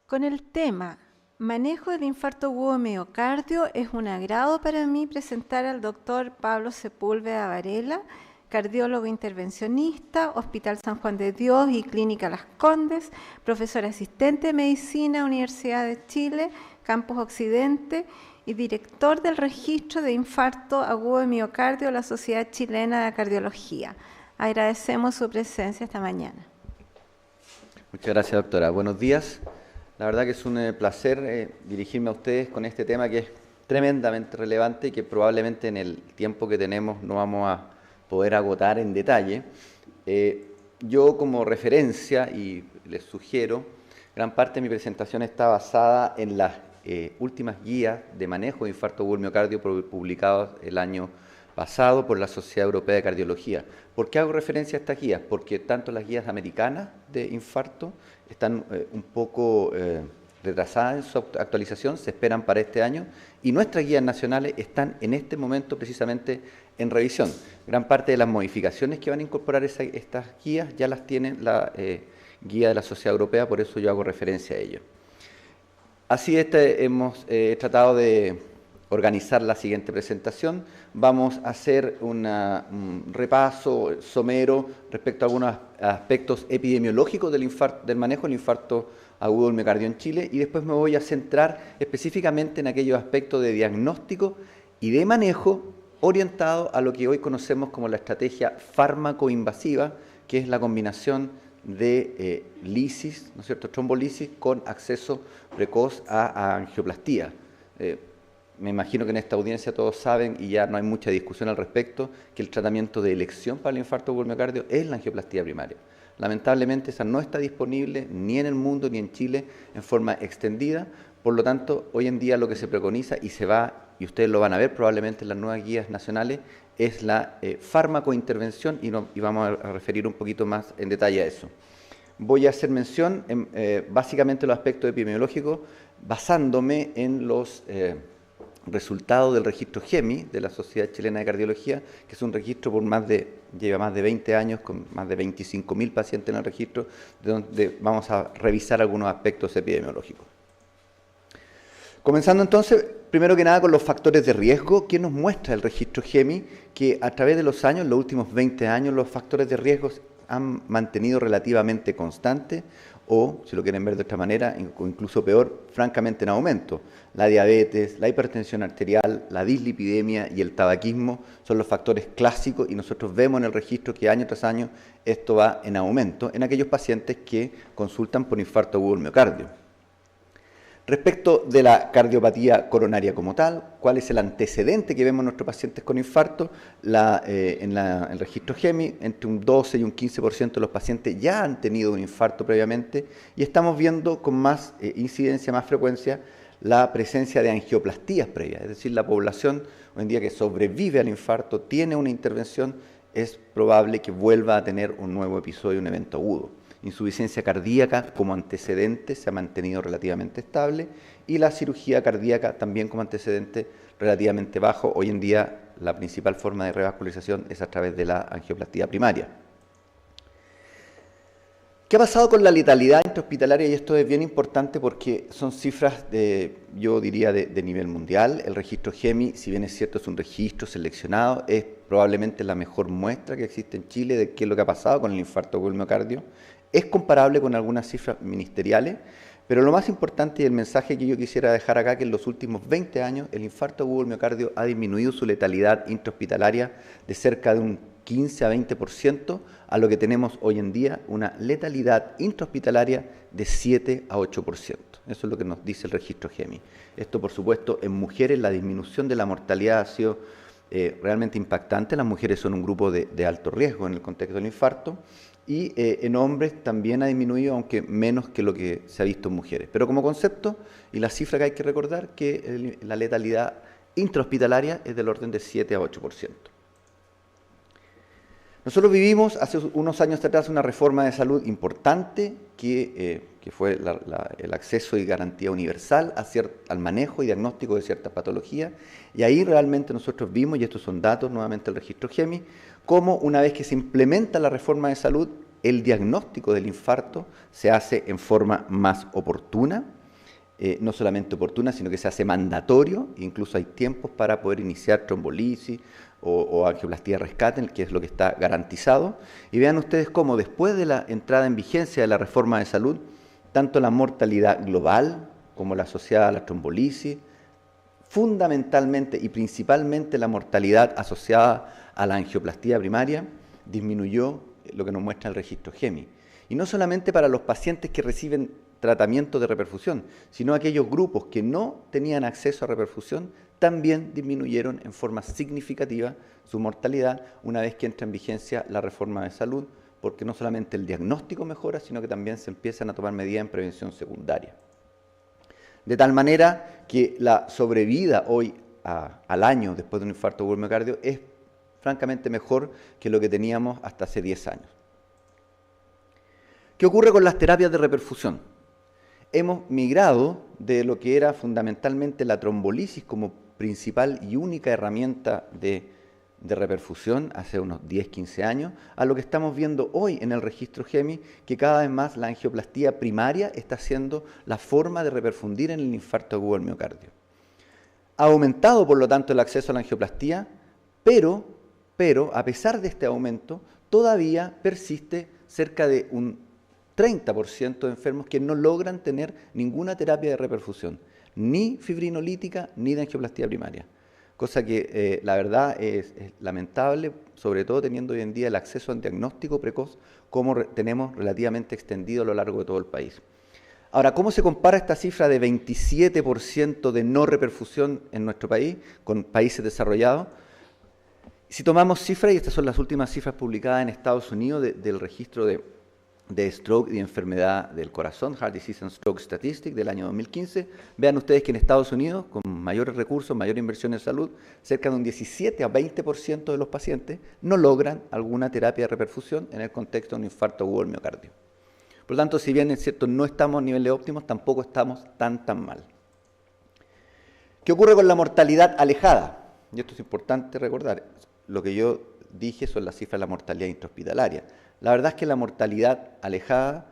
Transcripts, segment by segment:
Con el tema Manejo del infarto agudo de miocardio, es un agrado para mí presentar al doctor Pablo Sepúlveda Varela, cardiólogo intervencionista, Hospital San Juan de Dios y Clínica Las Condes, profesor asistente de medicina, Universidad de Chile, Campus Occidente y director del registro de infarto agudo de miocardio de la Sociedad Chilena de Cardiología. Agradecemos su presencia esta mañana. Muchas gracias, doctora. Buenos días. La verdad que es un placer dirigirme a ustedes con este tema que es tremendamente relevante y que probablemente en el tiempo que tenemos no vamos a poder agotar en detalle. Yo como referencia, y les sugiero, gran parte de mi presentación está basada en las últimas guías de manejo de infarto agudo del miocardio publicadas el año pasado por la Sociedad Europea de Cardiología. ¿Por qué hago referencia a estas guías? Porque tanto las guías americanas de infarto están un poco retrasadas en su actualización, se esperan para este año, y nuestras guías nacionales están en este momento precisamente en revisión. Gran parte de las modificaciones que van a incorporar estas guías ya las tiene la guía de la Sociedad Europea, por eso yo hago referencia a ello. Así hemos tratado de organizar la siguiente presentación. Vamos a hacer un repaso somero respecto a algunos aspectos epidemiológicos del manejo del infarto agudo del miocardio en Chile, y después me voy a centrar específicamente en aquellos aspectos de diagnóstico y de manejo orientado a lo que hoy conocemos como la estrategia fármaco-invasiva, que es la combinación de lisis, ¿no es cierto?, trombolisis con acceso precoz a angioplastía. Me imagino que en esta audiencia todos saben, y ya no hay mucha discusión al respecto, que el tratamiento de elección para el infarto agudo del miocardio es la angioplastía primaria. Lamentablemente esa no está disponible ni en el mundo ni en Chile en forma extendida, por lo tanto hoy en día lo que se preconiza y ustedes lo van a ver probablemente en las nuevas guías nacionales, es la fármacointervención y vamos a referir un poquito más en detalle a eso. Voy a hacer mención en básicamente los aspectos epidemiológicos basándome en los resultado del registro GEMI de la Sociedad Chilena de Cardiología, que es un registro lleva más de 20 años, con más de 25.000 pacientes en el registro, de donde vamos a revisar algunos aspectos epidemiológicos. Comenzando entonces, primero que nada, con los factores de riesgo. ¿Qué nos muestra el registro GEMI? Que a través de los años, los últimos 20 años, los factores de riesgo han mantenido relativamente constantes, o, si lo quieren ver de otra manera, o incluso peor, francamente en aumento. La diabetes, la hipertensión arterial, la dislipidemia y el tabaquismo son los factores clásicos, y nosotros vemos en el registro que año tras año esto va en aumento en aquellos pacientes que consultan por infarto agudo del miocardio. Respecto de la cardiopatía coronaria como tal, ¿cuál es el antecedente que vemos en nuestros pacientes con infarto? En el registro GEMI, entre un 12 y un 15% de los pacientes ya han tenido un infarto previamente, y estamos viendo con más incidencia, más frecuencia, la presencia de angioplastías previas, es decir, la población hoy en día que sobrevive al infarto, tiene una intervención, es probable que vuelva a tener un nuevo episodio, un evento agudo. Insuficiencia cardíaca como antecedente se ha mantenido relativamente estable, y la cirugía cardíaca también como antecedente relativamente bajo. Hoy en día la principal forma de revascularización es a través de la angioplastía primaria. ¿Qué ha pasado con la letalidad intrahospitalaria? Y esto es bien importante porque son cifras yo diría, de nivel mundial. El registro GEMI, si bien es cierto, es un registro seleccionado, es probablemente la mejor muestra que existe en Chile de qué es lo que ha pasado con el infarto agudo del miocardio. Es comparable con algunas cifras ministeriales, pero lo más importante y el mensaje que yo quisiera dejar acá, que en los últimos 20 años el infarto agudo del miocardio ha disminuido su letalidad intrahospitalaria de cerca de un 15 a 20%, a lo que tenemos hoy en día una letalidad intrahospitalaria de 7 a 8%. Eso es lo que nos dice el registro GEMI. Esto, por supuesto, en mujeres la disminución de la mortalidad ha sido realmente impactante. Las mujeres son un grupo de alto riesgo en el contexto del infarto, y en hombres también ha disminuido, aunque menos que lo que se ha visto en mujeres. Pero como concepto, y la cifra que hay que recordar, que la letalidad intrahospitalaria es del orden de 7 a 8%. Nosotros vivimos hace unos años atrás una reforma de salud importante que fue el acceso y garantía universal al manejo y diagnóstico de ciertas patologías, y ahí realmente nosotros vimos, y estos son datos nuevamente del registro GEMI, cómo una vez que se implementa la reforma de salud, el diagnóstico del infarto se hace en forma más oportuna, no solamente oportuna, sino que se hace mandatorio, incluso hay tiempos para poder iniciar trombolisis o angioplastía de rescate, que es lo que está garantizado. Y vean ustedes cómo después de la entrada en vigencia de la reforma de salud, tanto la mortalidad global como la asociada a la trombolisis, fundamentalmente y principalmente la mortalidad asociada a la angioplastía primaria, disminuyó, lo que nos muestra el registro GEMI. Y no solamente para los pacientes que reciben tratamiento de reperfusión, sino aquellos grupos que no tenían acceso a reperfusión, también disminuyeron en forma significativa su mortalidad una vez que entra en vigencia la reforma de salud, porque no solamente el diagnóstico mejora, sino que también se empiezan a tomar medidas en prevención secundaria. De tal manera que la sobrevida hoy al año después de un infarto agudo del miocardio es francamente mejor que lo que teníamos hasta hace 10 años. ¿Qué ocurre con las terapias de reperfusión? Hemos migrado de lo que era fundamentalmente la trombolisis como principal y única herramienta de reperfusión hace unos 10-15 años, a lo que estamos viendo hoy en el registro GEMI, que cada vez más la angioplastía primaria está siendo la forma de reperfundir en el infarto agudo del miocardio. Ha aumentado, por lo tanto, el acceso a la angioplastía, pero a pesar de este aumento, todavía persiste cerca de un 30% de enfermos que no logran tener ninguna terapia de reperfusión, ni fibrinolítica ni de angioplastía primaria. Cosa que la verdad es lamentable, sobre todo teniendo hoy en día el acceso a un diagnóstico precoz como tenemos relativamente extendido a lo largo de todo el país. Ahora, ¿cómo se compara esta cifra de 27% de no reperfusión en nuestro país con países desarrollados? Si tomamos cifras, y estas son las últimas cifras publicadas en Estados Unidos del registro de stroke y enfermedad del corazón, Heart Disease and Stroke Statistics del año 2015, vean ustedes que en Estados Unidos, con mayores recursos, mayor inversión en salud, cerca de un 17 a 20% de los pacientes no logran alguna terapia de reperfusión en el contexto de un infarto agudo del miocardio. Por lo tanto, si bien es cierto no estamos a niveles óptimos, tampoco estamos tan mal. ¿Qué ocurre con la mortalidad alejada? Y esto es importante recordar. Lo que yo dije son las cifras de la mortalidad intrahospitalaria. La verdad es que la mortalidad alejada,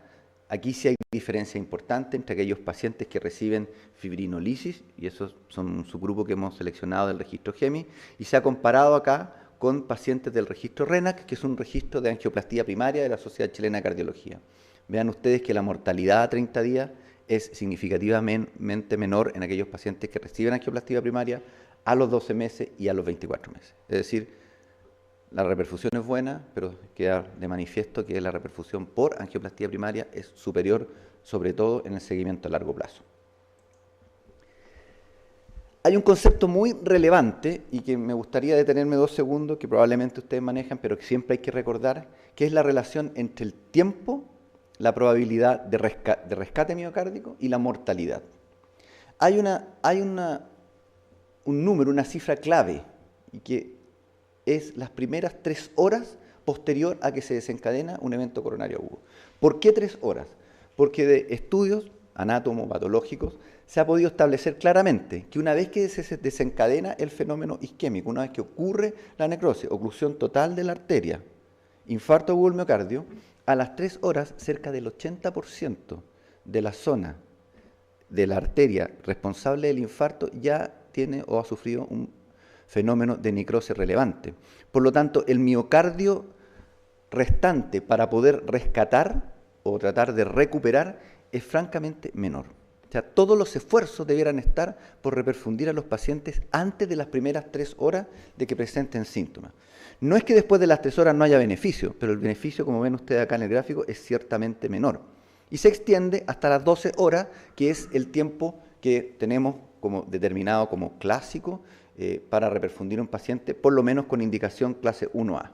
aquí sí hay diferencia importante entre aquellos pacientes que reciben fibrinolisis, y esos son un subgrupo que hemos seleccionado del registro GEMI, y se ha comparado acá con pacientes del registro RENAC, que es un registro de angioplastía primaria de la Sociedad Chilena de Cardiología. Vean ustedes que la mortalidad a 30 días es significativamente menor en aquellos pacientes que reciben angioplastía primaria a los 12 meses y a los 24 meses. Es decir, la reperfusión es buena, pero queda de manifiesto que la reperfusión por angioplastía primaria es superior, sobre todo en el seguimiento a largo plazo. Hay un concepto muy relevante y que me gustaría detenerme 2 segundos, que probablemente ustedes manejan, pero que siempre hay que recordar, que es la relación entre el tiempo, la probabilidad de rescate miocárdico y la mortalidad. Hay un número, una cifra clave, y que es las primeras 3 horas posterior a que se desencadena un evento coronario agudo. ¿Por qué 3 horas? Porque de estudios anátomo-patológicos se ha podido establecer claramente que una vez que se desencadena el fenómeno isquémico, una vez que ocurre la necrosis, oclusión total de la arteria, infarto agudo del miocardio, a las 3 horas cerca del 80% de la zona de la arteria responsable del infarto ya tiene o ha sufrido un fenómeno de necrosis relevante. Por lo tanto, el miocardio restante para poder rescatar o tratar de recuperar es francamente menor. O sea, todos los esfuerzos debieran estar por reperfundir a los pacientes antes de las primeras 3 horas de que presenten síntomas. No es que después de las 3 horas no haya beneficio, pero el beneficio, como ven ustedes acá en el gráfico, es ciertamente menor. Y se extiende hasta las 12 horas, que es el tiempo que tenemos como determinado como clásico para reperfundir a un paciente, por lo menos con indicación clase 1A.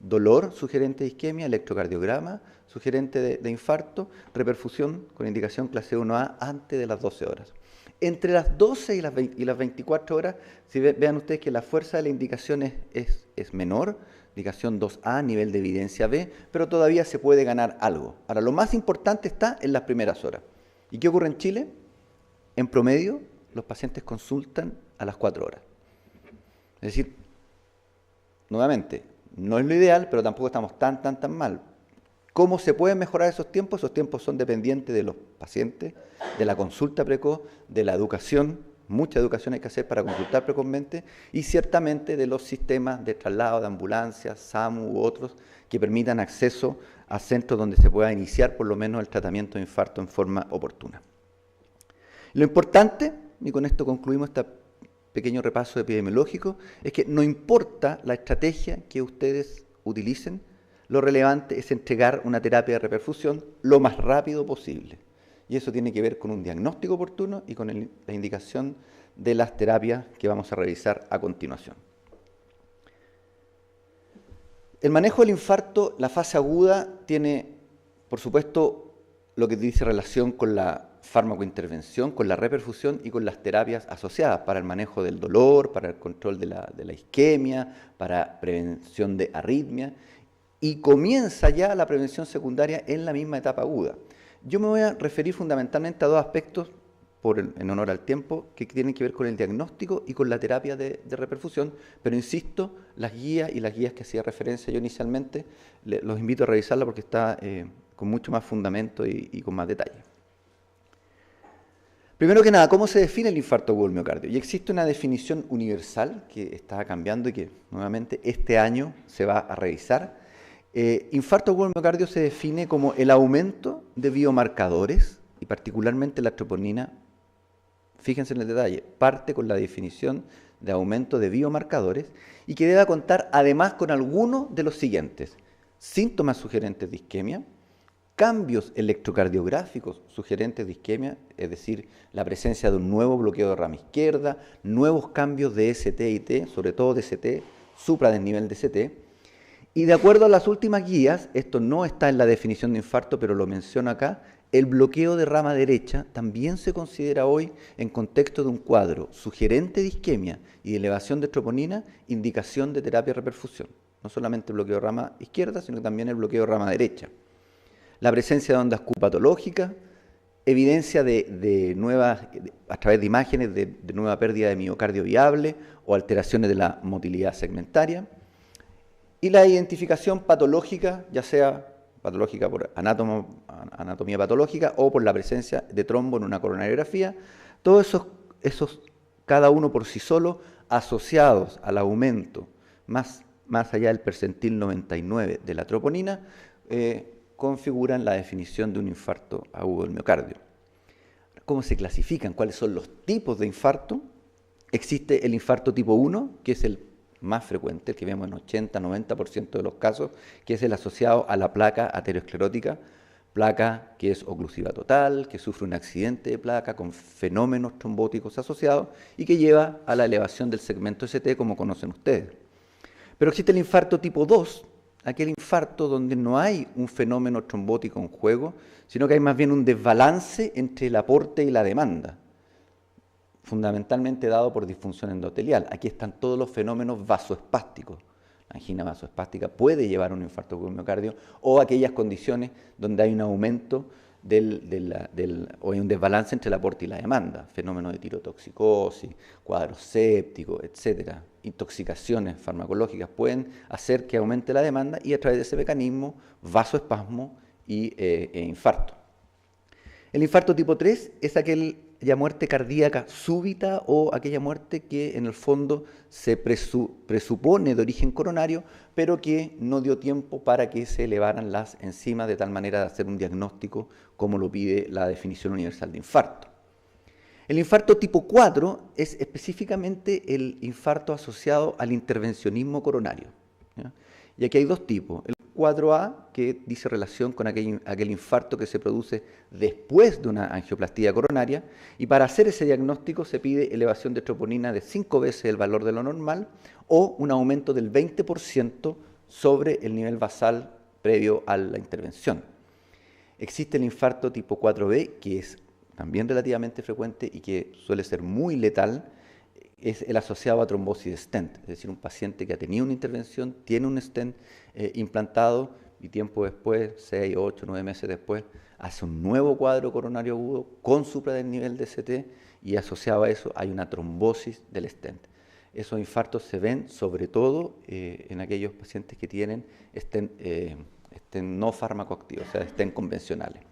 Dolor sugerente de isquemia, electrocardiograma sugerente de infarto, reperfusión con indicación clase 1A antes de las 12 horas. Entre las 12 y las 24 horas, si vean ustedes que la fuerza de la indicación es menor, indicación 2A, nivel de evidencia B, pero todavía se puede ganar algo. Ahora, lo más importante está en las primeras horas. ¿Y qué ocurre en Chile? En promedio, los pacientes consultan a las 4 horas. Es decir, nuevamente, no es lo ideal, pero tampoco estamos tan mal. ¿Cómo se pueden mejorar esos tiempos? Esos tiempos son dependientes de los pacientes, de la consulta precoz, de la educación, mucha educación hay que hacer para consultar precozmente, y ciertamente de los sistemas de traslado de ambulancias, SAMU u otros, que permitan acceso a centros donde se pueda iniciar por lo menos el tratamiento de infarto en forma oportuna. Lo importante, y con esto concluimos este pequeño repaso epidemiológico, es que no importa la estrategia que ustedes utilicen, lo relevante es entregar una terapia de reperfusión lo más rápido posible. Y eso tiene que ver con un diagnóstico oportuno y con la indicación de las terapias que vamos a revisar a continuación. El manejo del infarto, la fase aguda, tiene, por supuesto, lo que dice relación con la farmacointervención, con la reperfusión y con las terapias asociadas para el manejo del dolor, para el control de la isquemia, para prevención de arritmia, y comienza ya la prevención secundaria en la misma etapa aguda. Yo me voy a referir fundamentalmente a dos aspectos, en honor al tiempo, que tienen que ver con el diagnóstico y con la terapia de reperfusión, pero insisto, las guías que hacía referencia yo inicialmente, los invito a revisarla porque está con mucho más fundamento y con más detalle. Primero que nada, ¿cómo se define el infarto agudo del miocardio? Y existe una definición universal que está cambiando y que nuevamente este año se va a revisar. Infarto agudo del miocardio se define como el aumento de biomarcadores, y particularmente la troponina, fíjense en el detalle, parte con la definición de aumento de biomarcadores y que debe contar además con alguno de los siguientes: síntomas sugerentes de isquemia, cambios electrocardiográficos sugerentes de isquemia, es decir, la presencia de un nuevo bloqueo de rama izquierda, nuevos cambios de ST y T, sobre todo de ST, supradesnivel de ST. Y de acuerdo a las últimas guías, esto no está en la definición de infarto, pero lo menciono acá, el bloqueo de rama derecha también se considera hoy, en contexto de un cuadro sugerente de isquemia y de elevación de troponina, indicación de terapia de reperfusión. No solamente el bloqueo de rama izquierda, sino también el bloqueo de rama derecha. La presencia de ondas Q patológicas, evidencia de nuevas, a través de imágenes, de nueva pérdida de miocardio viable o alteraciones de la motilidad segmentaria. Y la identificación patológica, ya sea patológica por anatomía patológica o por la presencia de trombo en una coronariografía, todos esos cada uno por sí solo, asociados al aumento más allá del percentil 99 de la troponina, configuran la definición de un infarto agudo del miocardio. ¿Cómo se clasifican? ¿Cuáles son los tipos de infarto? Existe el infarto tipo 1, que es el más frecuente, el que vemos en 80-90% de los casos, que es el asociado a la placa aterosclerótica, placa que es oclusiva total, que sufre un accidente de placa con fenómenos trombóticos asociados y que lleva a la elevación del segmento ST, como conocen ustedes. Pero existe el infarto tipo 2, aquel infarto donde no hay un fenómeno trombótico en juego, sino que hay más bien un desbalance entre el aporte y la demanda, fundamentalmente dado por disfunción endotelial. Aquí están todos los fenómenos vasoespásticos. La angina vasoespástica puede llevar a un infarto agudo del miocardio, o aquellas condiciones donde hay un aumento o hay un desbalance entre el aporte y la demanda, fenómenos de tirotoxicosis, cuadros sépticos, etcétera. Intoxicaciones farmacológicas pueden hacer que aumente la demanda y a través de ese mecanismo, vasoespasmo e infarto. El infarto tipo 3 es aquella muerte cardíaca súbita o aquella muerte que en el fondo se presupone de origen coronario, pero que no dio tiempo para que se elevaran las enzimas de tal manera de hacer un diagnóstico como lo pide la definición universal de infarto. El infarto tipo 4 es específicamente el infarto asociado al intervencionismo coronario, ¿ya? Y aquí hay dos tipos. El 4A, que dice relación con aquel infarto que se produce después de una angioplastía coronaria, y para hacer ese diagnóstico se pide elevación de troponina de 5 veces el valor de lo normal o un aumento del 20% sobre el nivel basal previo a la intervención. Existe el infarto tipo 4B, que es también relativamente frecuente y que suele ser muy letal, es el asociado a trombosis de stent, es decir, un paciente que ha tenido una intervención, tiene un stent implantado y tiempo después, 6, 8, 9 meses después, hace un nuevo cuadro coronario agudo con supradesnivel de ST y asociado a eso hay una trombosis del stent. Esos infartos se ven sobre todo en aquellos pacientes que tienen estén no farmacoactivos, o sea, estén convencionales.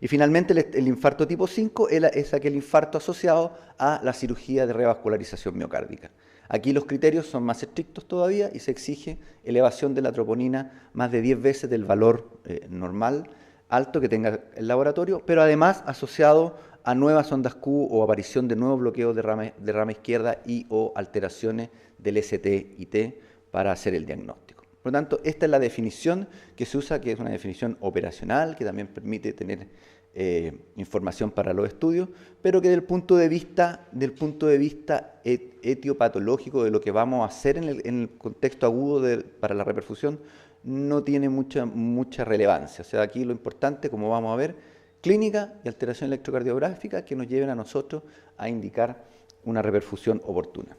Y finalmente el infarto tipo 5 es aquel infarto asociado a la cirugía de revascularización miocárdica. Aquí los criterios son más estrictos todavía y se exige elevación de la troponina más de 10 veces del valor normal alto que tenga el laboratorio, pero además asociado a nuevas ondas Q o aparición de nuevos bloqueos de rama izquierda y o alteraciones del ST y T para hacer el diagnóstico. Por lo tanto, esta es la definición que se usa, que es una definición operacional, que también permite tener información para los estudios, pero que desde el punto de vista etiopatológico de lo que vamos a hacer en el contexto agudo para la reperfusión, no tiene mucha relevancia. O sea, aquí lo importante, como vamos a ver, clínica y alteración electrocardiográfica que nos lleven a nosotros a indicar una reperfusión oportuna.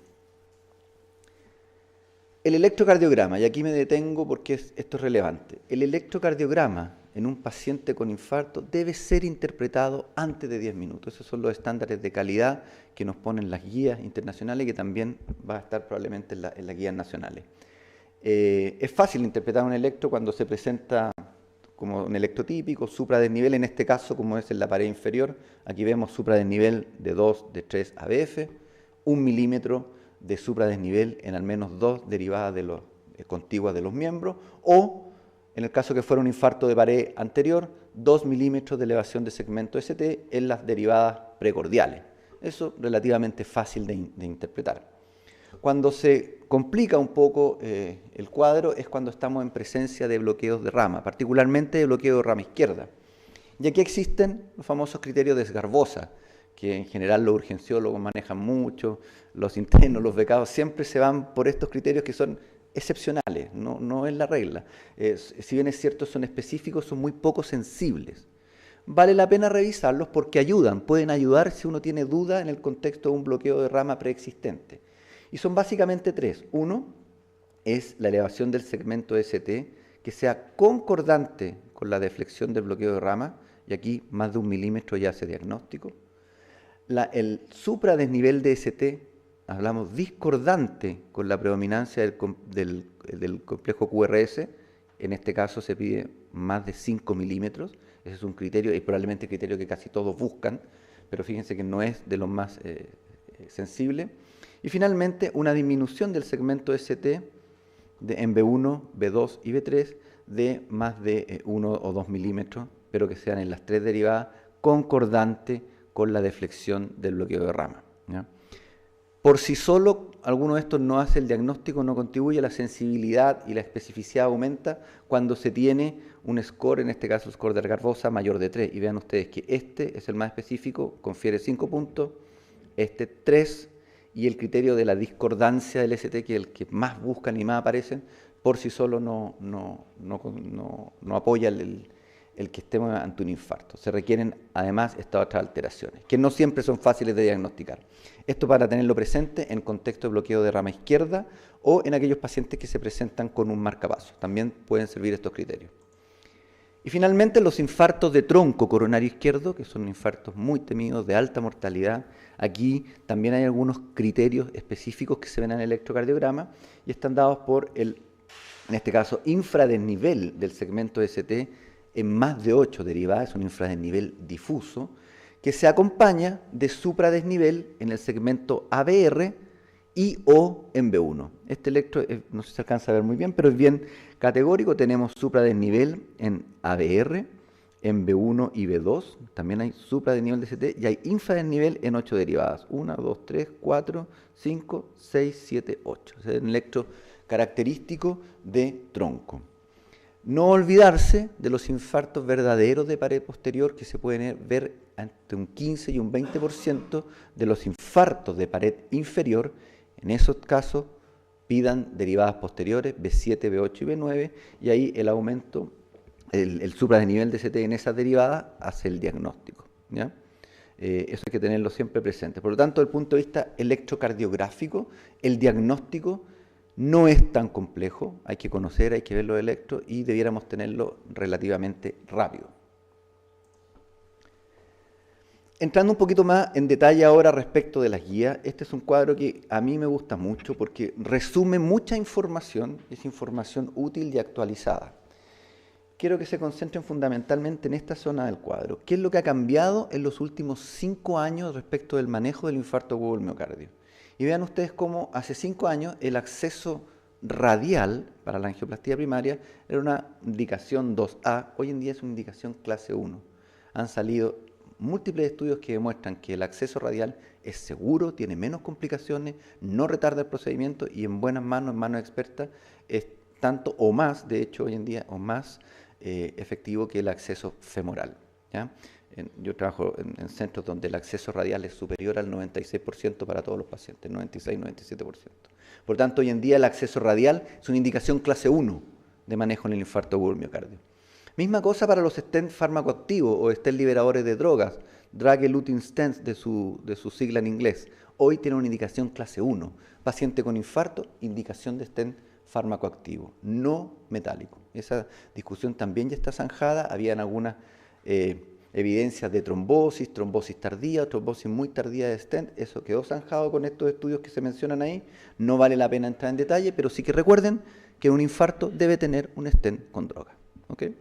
El electrocardiograma, y aquí me detengo porque esto es relevante. El electrocardiograma en un paciente con infarto debe ser interpretado antes de 10 minutos. Esos son los estándares de calidad que nos ponen las guías internacionales y que también va a estar probablemente en las guías nacionales. Es fácil interpretar un electro cuando se presenta como un electrotípico, supradesnivel, en este caso como es en la pared inferior. Aquí vemos supradesnivel de 2, de 3 ABF, 1 milímetro de supradesnivel en al menos 2 derivadas contiguas de los miembros, o en el caso que fuera un infarto de pared anterior, 2 milímetros de elevación de segmento ST en las derivadas precordiales. Eso relativamente fácil de interpretar. Cuando se complica un poco el cuadro es cuando estamos en presencia de bloqueos de rama, particularmente de bloqueo de rama izquierda. Y aquí existen los famosos criterios de Sgarbosa, que en general los urgenciólogos manejan mucho, los internos, los becados, siempre se van por estos criterios que son excepcionales, no es la regla. Si bien es cierto, son específicos, son muy poco sensibles. Vale la pena revisarlos porque pueden ayudar si uno tiene duda en el contexto de un bloqueo de rama preexistente. Y son básicamente 3. Uno es la elevación del segmento ST, que sea concordante con la deflexión del bloqueo de rama, y aquí más de 1 milímetro ya hace diagnóstico. El supradesnivel de ST, hablamos discordante con la predominancia del complejo QRS, en este caso se pide más de 5 milímetros, ese es un criterio, y probablemente el criterio que casi todos buscan, pero fíjense que no es de los más sensibles. Y finalmente, una disminución del segmento ST en B1, B2 y B3 de más de 1 o 2 milímetros, pero que sean en las 3 derivadas concordante con la deflexión del bloqueo de rama, ¿ya? Por sí solo, alguno de estos no hace el diagnóstico, no contribuye, la sensibilidad y la especificidad aumenta cuando se tiene un score, en este caso el score de Sgarbosa, mayor de 3. Y vean ustedes que este es el más específico, confiere 5 puntos, este 3, y el criterio de la discordancia del ST, que es el que más buscan y más aparecen, por sí solo no apoya el que estemos ante un infarto. Se requieren además estas otras alteraciones, que no siempre son fáciles de diagnosticar. Esto para tenerlo presente en contexto de bloqueo de rama izquierda o en aquellos pacientes que se presentan con un marcapasos. También pueden servir estos criterios. Y finalmente los infartos de tronco coronario izquierdo, que son infartos muy temidos, de alta mortalidad. Aquí también hay algunos criterios específicos que se ven en el electrocardiograma y están dados por en este caso, infradesnivel del segmento ST en más de 8 derivadas, es un infradesnivel difuso, que se acompaña de supradesnivel en el segmento ABR y o en B1. Este electro no se alcanza a ver muy bien, pero es bien categórico. Tenemos supradesnivel en ABR, en B1 y B2. También hay supradesnivel de ST y hay infradesnivel en 8 derivadas. 1, 2, 3, 4, 5, 6, 7, 8. Es un electro característico de tronco. No olvidarse de los infartos verdaderos de pared posterior que se pueden ver entre un 15 y un 20% de los infartos de pared inferior. En esos casos pidan derivadas posteriores B7, B8 y B9 y ahí el aumento, el supradesnivel de ST en esas derivadas hace el diagnóstico, ¿ya? Eso hay que tenerlo siempre presente. Por lo tanto, desde el punto de vista electrocardiográfico, el diagnóstico no es tan complejo, hay que conocer, hay que ver los electros y debiéramos tenerlo relativamente rápido. Entrando un poquito más en detalle ahora respecto de las guías, este es un cuadro que a mí me gusta mucho porque resume mucha información, es información útil y actualizada. quiero que se concentren fundamentalmente en esta zona del cuadro. ¿Qué es lo que ha cambiado en los últimos 5 años respecto del manejo del infarto agudo del miocardio? Y vean ustedes cómo hace 5 años el acceso radial para la angioplastía primaria era una indicación 2A, hoy en día es una indicación clase 1. Han salido múltiples estudios que demuestran que el acceso radial es seguro, tiene menos complicaciones, no retarda el procedimiento y en buenas manos, en manos expertas, es tanto o más, de hecho hoy en día, o más efectivo que el acceso femoral, ¿ya? Yo trabajo en centros donde el acceso radial es superior al 96% para todos los pacientes, 96-97%. Por tanto, hoy en día el acceso radial es una indicación clase 1 de manejo en el infarto agudo del miocardio. Misma cosa para los stents farmacoactivos o stents liberadores de drogas, drug-eluting stents de su sigla en inglés. Hoy tiene una indicación clase 1. Paciente con infarto, indicación de stent farmacoactivo, no metálico. Esa discusión también ya está zanjada. Habían algunas evidencias de trombosis, trombosis tardía, trombosis muy tardía de stent. Eso quedó zanjado con estos estudios que se mencionan ahí. No vale la pena entrar en detalle, pero sí que recuerden que un infarto debe tener un stent con droga. ¿Okay?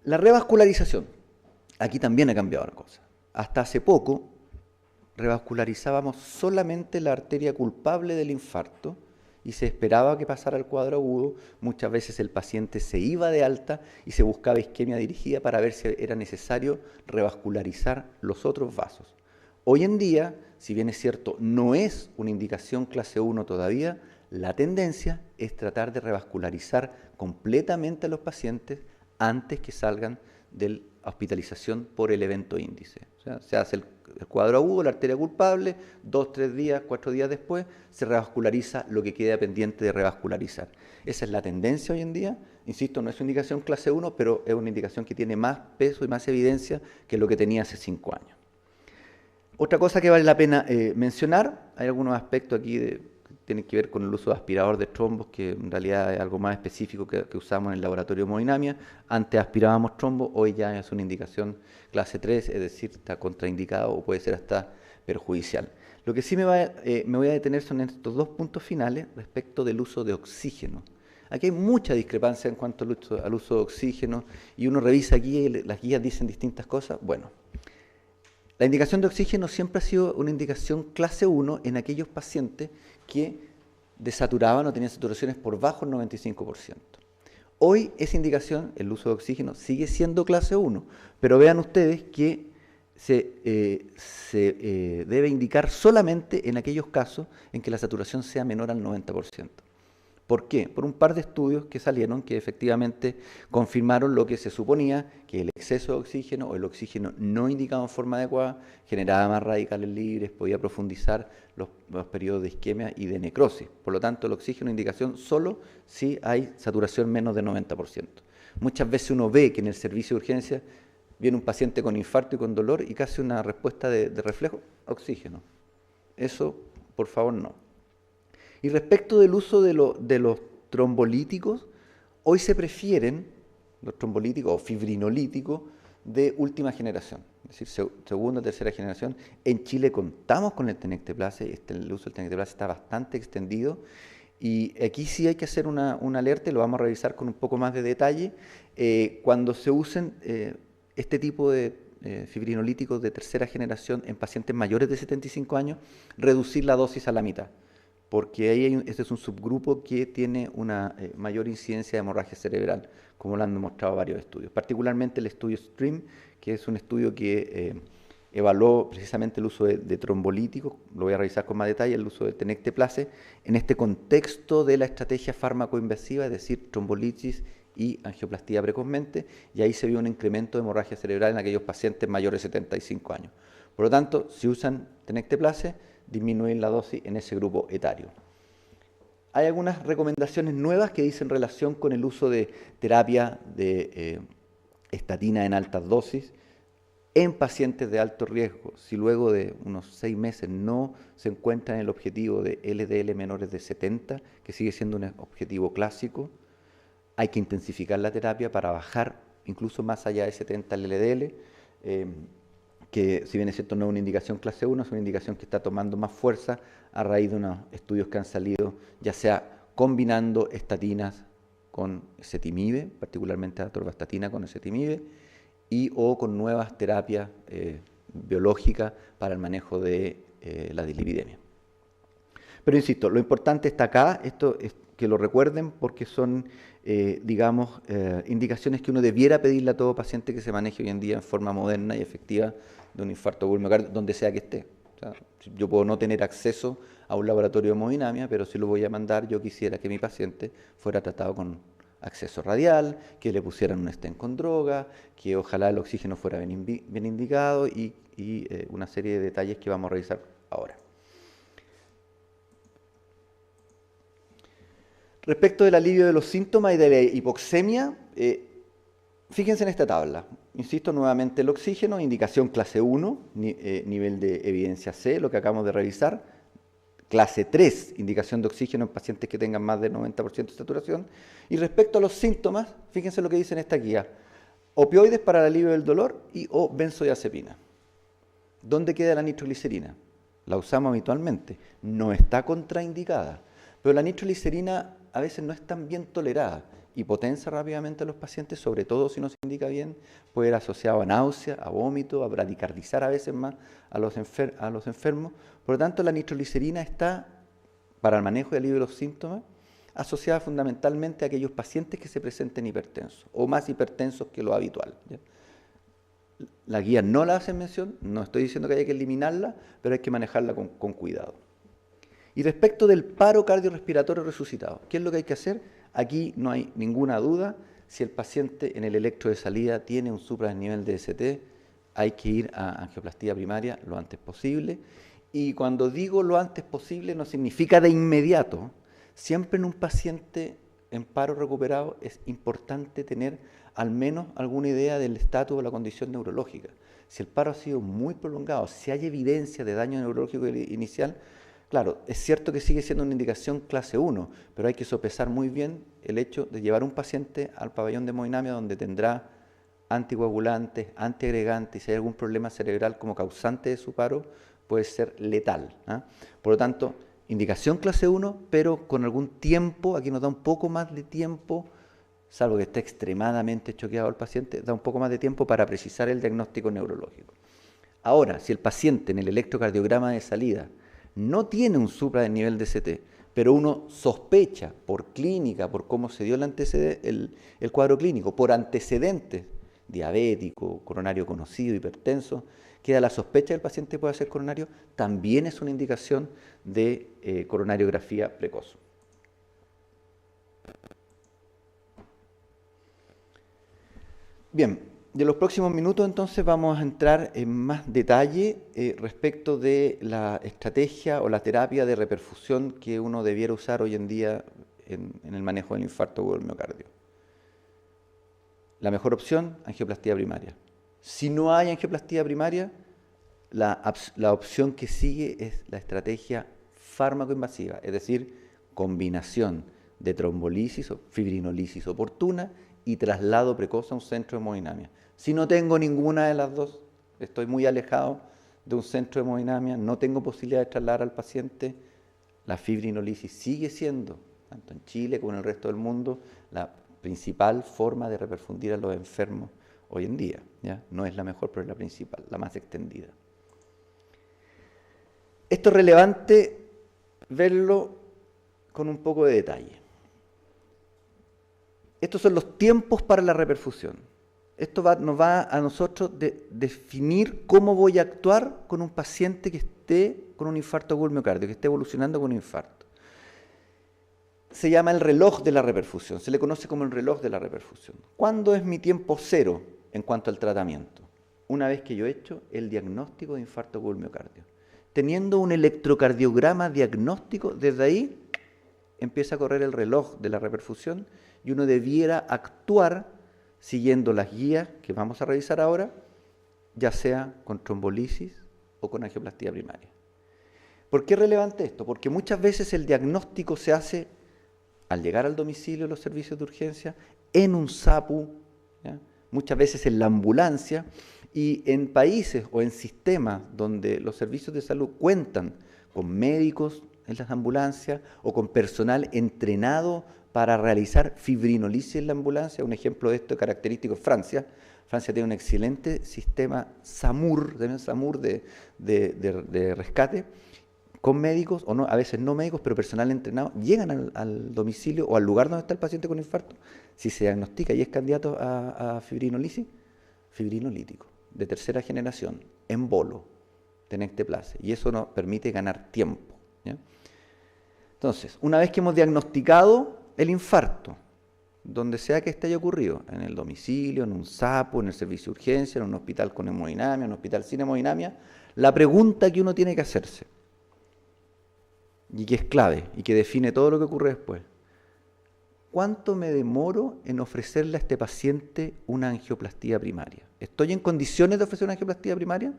La revascularización. Aquí también ha cambiado la cosa. Hasta hace poco revascularizábamos solamente la arteria culpable del infarto y se esperaba que pasara el cuadro agudo. Muchas veces el paciente se iba de alta y se buscaba isquemia dirigida para ver si era necesario revascularizar los otros vasos. Hoy en día, si bien es cierto, no es una indicación clase 1 todavía, la tendencia es tratar de revascularizar completamente a los pacientes antes que salgan de la hospitalización por el evento índice. O sea, se hace el cuadro agudo, la arteria culpable, 2, 3 días, 4 días después, se revasculariza lo que queda pendiente de revascularizar. Esa es la tendencia hoy en día. Insisto, no es una indicación clase 1, pero es una indicación que tiene más peso y más evidencia que lo que tenía hace 5 años. Otra cosa que vale la pena mencionar, hay algunos aspectos aquí que tienen que ver con el uso de aspirador de trombos, que en realidad es algo más específico que usamos en el laboratorio de hemodinamia. Antes aspirábamos trombos, hoy ya es una indicación clase 3, es decir, está contraindicado o puede ser hasta perjudicial. Lo que sí me voy a detener son estos 2 puntos finales respecto del uso de oxígeno. Aquí hay mucha discrepancia en cuanto al uso de oxígeno y uno revisa aquí y las guías dicen distintas cosas. Bueno, la indicación de oxígeno siempre ha sido una indicación clase 1 en aquellos pacientes que desaturaban o tenían saturaciones por bajo el 95%. Hoy esa indicación, el uso de oxígeno, sigue siendo clase 1, pero vean ustedes que se debe indicar solamente en aquellos casos en que la saturación sea menor al 90%. ¿Por qué? Por un par de estudios que salieron que efectivamente confirmaron lo que se suponía, que el exceso de oxígeno o el oxígeno no indicado en forma adecuada generaba más radicales libres, podía profundizar los periodos de isquemia y de necrosis. Por lo tanto, el oxígeno indicación solo si hay saturación menos del 90%. Muchas veces uno ve que en el servicio de urgencia viene un paciente con infarto y con dolor y casi una respuesta de reflejo, oxígeno. Eso, por favor, no. Y respecto del uso de los trombolíticos, hoy se prefieren los trombolíticos o fibrinolíticos de última generación, es decir, segunda o tercera generación. En Chile contamos con el tenecteplase, el uso del tenecteplase está bastante extendido y aquí sí hay que hacer una alerta y lo vamos a revisar con un poco más de detalle. Cuando se usen este tipo de fibrinolíticos de tercera generación en pacientes mayores de 75 años, reducir la dosis a la mitad, porque ahí este es un subgrupo que tiene una mayor incidencia de hemorragia cerebral, como lo han demostrado varios estudios, particularmente el estudio STREAM, que es un estudio que evaluó precisamente el uso de trombolíticos, lo voy a revisar con más detalle, el uso del tenecteplase, en este contexto de la estrategia fármaco-invasiva, es decir, trombolisis y angioplastía precozmente, y ahí se vio un incremento de hemorragia cerebral en aquellos pacientes mayores de 75 años. Por lo tanto, si usan tenecteplase, disminuir la dosis en ese grupo etario. Hay algunas recomendaciones nuevas que dicen relación con el uso de terapia de estatina en altas dosis en pacientes de alto riesgo. Si luego de unos 6 meses no se encuentra en el objetivo de LDL menores de 70, que sigue siendo un objetivo clásico, hay que intensificar la terapia para bajar incluso más allá de 70 el LDL, que si bien es cierto no es una indicación clase 1, es una indicación que está tomando más fuerza a raíz de unos estudios que han salido, ya sea combinando estatinas con ezetimibe, particularmente atorvastatina con ezetimibe, o con nuevas terapias biológicas para el manejo de la dislipidemia. Pero insisto, lo importante está acá, esto es que lo recuerden porque son, digamos, indicaciones que uno debiera pedirle a todo paciente que se maneje hoy en día en forma moderna y efectiva de un infarto agudo del miocardio, donde sea que esté. O sea, yo puedo no tener acceso a un laboratorio de hemodinamia, pero si lo voy a mandar, yo quisiera que mi paciente fuera tratado con acceso radial, que le pusieran un stent con droga, que ojalá el oxígeno fuera bien indicado y una serie de detalles que vamos a revisar ahora. Respecto del alivio de los síntomas y de la hipoxemia, fíjense en esta tabla. Insisto nuevamente, el oxígeno, indicación clase 1, nivel de evidencia C, lo que acabamos de revisar. Clase 3, indicación de oxígeno en pacientes que tengan más del 90% de saturación. Y respecto a los síntomas, fíjense lo que dice en esta guía. Opioides para el alivio del dolor o benzodiazepina. ¿Dónde queda la nitroglicerina? La usamos habitualmente. No está contraindicada. Pero la nitroglicerina a veces no es tan bien tolerada y potencia rápidamente a los pacientes, sobre todo si no se indica bien, puede ir asociado a náusea, a vómito, a bradicardizar a veces más a los enfermos. Por lo tanto, la nitroglicerina está, para el manejo y alivio de los síntomas, asociada fundamentalmente a aquellos pacientes que se presenten hipertensos o más hipertensos que lo habitual, ¿ya? La guía no la hace mención, no estoy diciendo que haya que eliminarla, pero hay que manejarla con cuidado. Y respecto del paro cardiorrespiratorio resucitado, ¿qué es lo que hay que hacer? Aquí no hay ninguna duda, si el paciente en el electro de salida tiene un supradesnivel de ST, hay que ir a angioplastía primaria lo antes posible. Y cuando digo lo antes posible no significa de inmediato. Siempre en un paciente en paro recuperado es importante tener al menos alguna idea del estatus o la condición neurológica. Si el paro ha sido muy prolongado, si hay evidencia de daño neurológico inicial, claro, es cierto que sigue siendo una indicación clase 1, pero hay que sopesar muy bien el hecho de llevar un paciente al pabellón de hemodinamia donde tendrá anticoagulantes, antiagregantes, y si hay algún problema cerebral como causante de su paro, puede ser letal, ¿eh? Por lo tanto, indicación clase 1, pero con algún tiempo, aquí nos da un poco más de tiempo, salvo que esté extremadamente choqueado el paciente, da un poco más de tiempo para precisar el diagnóstico neurológico. Ahora, si el paciente en el electrocardiograma de salida no tiene un supradesnivel de ST, pero uno sospecha por clínica, por cómo se dio el cuadro clínico, por antecedentes, diabético, coronario conocido, hipertenso, queda la sospecha del paciente puede ser coronario, también es una indicación de coronariografía precoz. Bien, de los próximos minutos entonces vamos a entrar en más detalle respecto de la estrategia o la terapia de reperfusión que uno debiera usar hoy en día en el manejo del infarto agudo del miocardio. La mejor opción, angioplastía primaria. Si no hay angioplastía primaria, la opción que sigue es la estrategia fármaco-invasiva, es decir, combinación de trombolisis o fibrinolisis oportuna y traslado precoz a un centro de hemodinamia. Si no tengo ninguna de las dos, estoy muy alejado de un centro de hemodinamia, no tengo posibilidad de trasladar al paciente, la fibrinolisis sigue siendo, tanto en Chile como en el resto del mundo, la principal forma de reperfundir a los enfermos hoy en día, ¿ya? No es la mejor, pero es la principal, la más extendida. Esto es relevante verlo con un poco de detalle. Estos son los tiempos para la reperfusión. Esto nos va a nosotros definir cómo voy a actuar con un paciente que esté con un infarto agudo del miocardio, que esté evolucionando con un infarto. Se llama el reloj de la reperfusión, se le conoce como el reloj de la reperfusión. ¿Cuándo es mi tiempo cero en cuanto al tratamiento? Una vez que yo he hecho el diagnóstico de infarto agudo del miocardio. Teniendo un electrocardiograma diagnóstico, desde ahí empieza a correr el reloj de la reperfusión y uno debiera actuar siguiendo las guías que vamos a revisar ahora, ya sea con trombolisis o con angioplastía primaria. ¿Por qué es relevante esto? Porque muchas veces el diagnóstico se hace al llegar al domicilio de los servicios de urgencia, en un SAPU, ¿ya? Muchas veces en la ambulancia, y en países o en sistemas donde los servicios de salud cuentan con médicos en las ambulancias o con personal entrenado para realizar fibrinolisis en la ambulancia. Un ejemplo de esto característico es Francia. Francia tiene un excelente sistema SAMUR de rescate, con médicos, o no, a veces no médicos, pero personal entrenado, llegan al domicilio o al lugar donde está el paciente con infarto, si se diagnostica y es candidato a fibrinolisis, fibrinolítico, de tercera generación, en bolo, tenecteplase, y eso nos permite ganar tiempo, ¿ya? Entonces, una vez que hemos diagnosticado el infarto, donde sea que este haya ocurrido, en el domicilio, en un SAPO, en el servicio de urgencia, en un hospital con hemodinamia, en un hospital sin hemodinamia, la pregunta que uno tiene que hacerse, y que es clave, y que define todo lo que ocurre después: ¿cuánto me demoro en ofrecerle a este paciente una angioplastía primaria? ¿Estoy en condiciones de ofrecer una angioplastía primaria?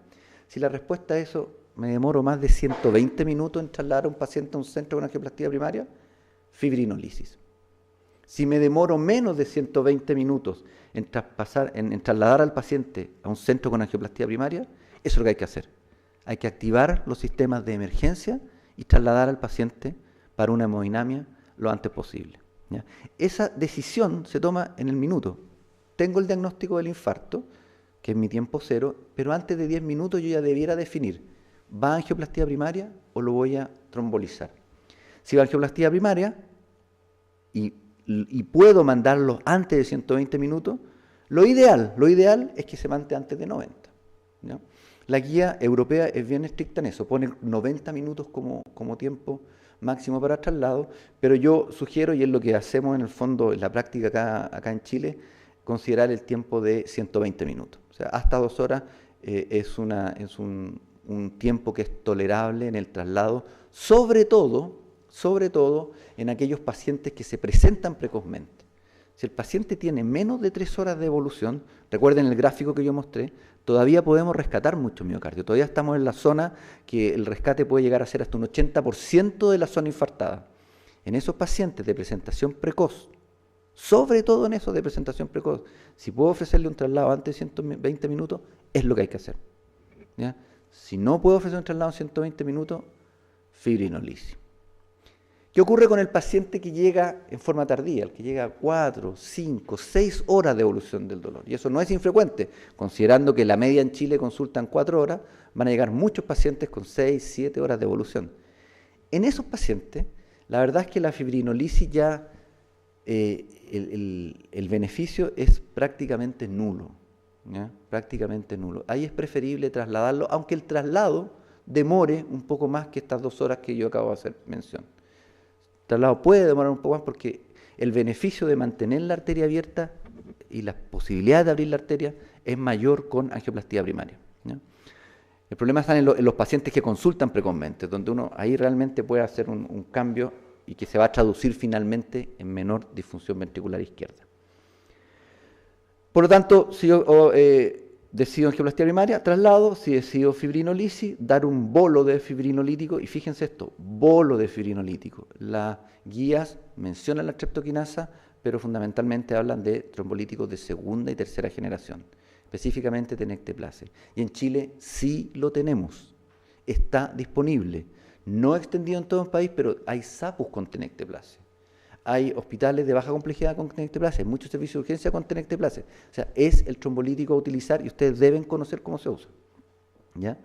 Si la respuesta a eso, me demoro más de 120 minutos en trasladar a un paciente a un centro con angioplastía primaria, fibrinolisis. Si me demoro menos de 120 minutos en trasladar al paciente a un centro con angioplastía primaria, eso es lo que hay que hacer. Hay que activar los sistemas de emergencia y trasladar al paciente para una hemodinamia lo antes posible, ¿ya? Esa decisión se toma en el minuto. Tengo el diagnóstico del infarto, que es mi tiempo cero, pero antes de 10 minutos yo ya debiera definir, ¿va a angioplastía primaria o lo voy a trombolizar? Si va a angioplastía primaria y puedo mandarlo antes de 120 minutos, lo ideal es que se mande antes de 90, ¿ya? La guía europea es bien estricta en eso, pone 90 minutos como tiempo máximo para traslado, pero yo sugiero, y es lo que hacemos en el fondo en la práctica acá en Chile, considerar el tiempo de 120 minutos. O sea, hasta 2 horas es un tiempo que es tolerable en el traslado, sobre todo en aquellos pacientes que se presentan precozmente. Si el paciente tiene menos de 3 horas de evolución, recuerden el gráfico que yo mostré, todavía podemos rescatar mucho miocardio. Todavía estamos en la zona que el rescate puede llegar a ser hasta un 80% de la zona infartada. En esos pacientes de presentación precoz, sobre todo en esos de presentación precoz, si puedo ofrecerle un traslado antes de 120 minutos, es lo que hay que hacer, ¿ya? Si no puedo ofrecer un traslado en 120 minutos, fibrinolisis. ¿Qué ocurre con el paciente que llega en forma tardía, el que llega a 4, 5, 6 horas de evolución del dolor? Y eso no es infrecuente, considerando que la media en Chile consultan 4 horas, van a llegar muchos pacientes con 6, 7 horas de evolución. En esos pacientes, la verdad es que la fibrinolisis ya, el beneficio es prácticamente nulo, ¿ya? Prácticamente nulo. Ahí es preferible trasladarlo, aunque el traslado demore un poco más que estas 2 horas que yo acabo de hacer mención. El traslado puede demorar un poco más porque el beneficio de mantener la arteria abierta y las posibilidades de abrir la arteria es mayor con angioplastía primaria, ¿ya? El problema está en los pacientes que consultan precozmente, donde uno ahí realmente puede hacer un cambio y que se va a traducir finalmente en menor disfunción ventricular izquierda. Por lo tanto, si yo decido angioplastía primaria, traslado. Si decido fibrinolisis, dar un bolo de fibrinolítico. Y fíjense esto, bolo de fibrinolítico. Las guías mencionan la streptokinasa, pero fundamentalmente hablan de trombolíticos de segunda y tercera generación, específicamente tenecteplase. Y en Chile sí lo tenemos, está disponible. No extendido en todo el país, pero hay SAPUS con tenecteplase. Hay hospitales de baja complejidad con tenecteplase, hay muchos servicios de urgencia con tenecteplase. O sea, es el trombolítico a utilizar y ustedes deben conocer cómo se usa, ¿ya?